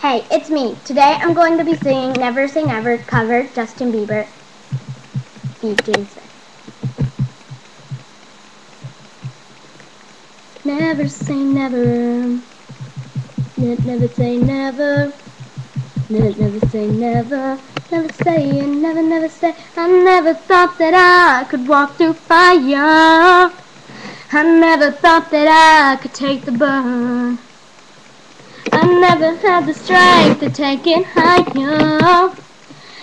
Hey, it's me. Today I'm going to be singing Never Say Never, cover Justin Bieber. Begins. Never say never. Never say never. Never say never. Never say and never say. I never thought that I could walk through fire. I never thought that I could take the burn. I never had the strength to take it higher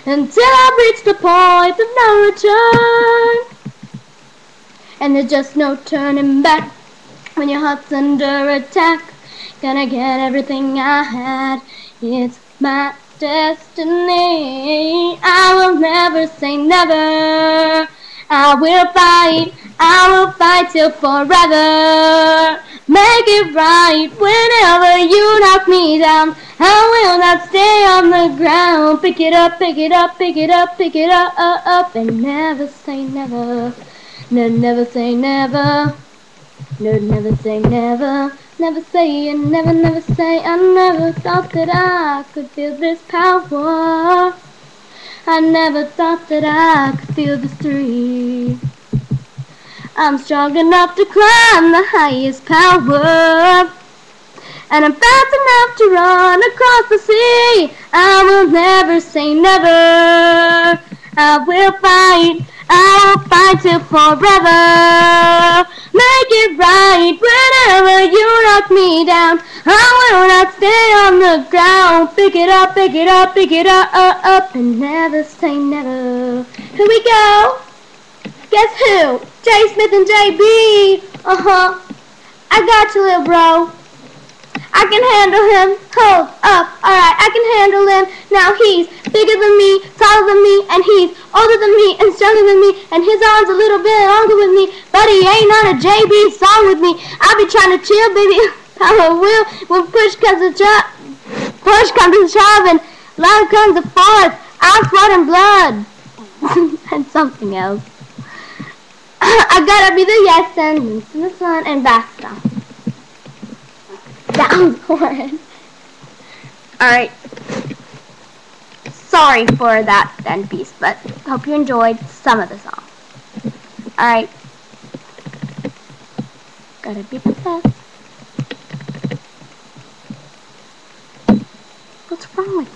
until I reached the point of no return. And there's just no turning back when your heart's under attack. Gonna get everything I had. It's my destiny. I will never say never. I will fight till forever. Make it right whenever you knock me down. I will not stay on the ground. Pick it up, pick it up, pick it up, pick it up, and never say never. No, never say never. No, never say never. Never say and never say. I never thought that I could feel this power. I never thought that I could feel this thrill. I'm strong enough to climb the highest power, and I'm fast enough to run across the sea. I will never say never. I will fight till forever. Make it right whenever you knock me down. I will not stay on the ground. Pick it up, pick it up, pick it up, and never say never. Here we go. Guess who? J Smith and JB. I got you, little bro. I can handle him. Hold up. Alright, I can handle him. Now he's bigger than me, taller than me, and he's older than me and stronger than me, and his arms a little bit longer with me, but he ain't on a JB song with me. I be trying to chill, baby. I will when push comes to shove and love comes to force. I'm sweat and blood. And something else. I gotta be the yes and the sun and basta. That was horrid. Alright. Sorry for that then piece, but hope you enjoyed some of the song. Alright. Gotta be the best. What's wrong with you?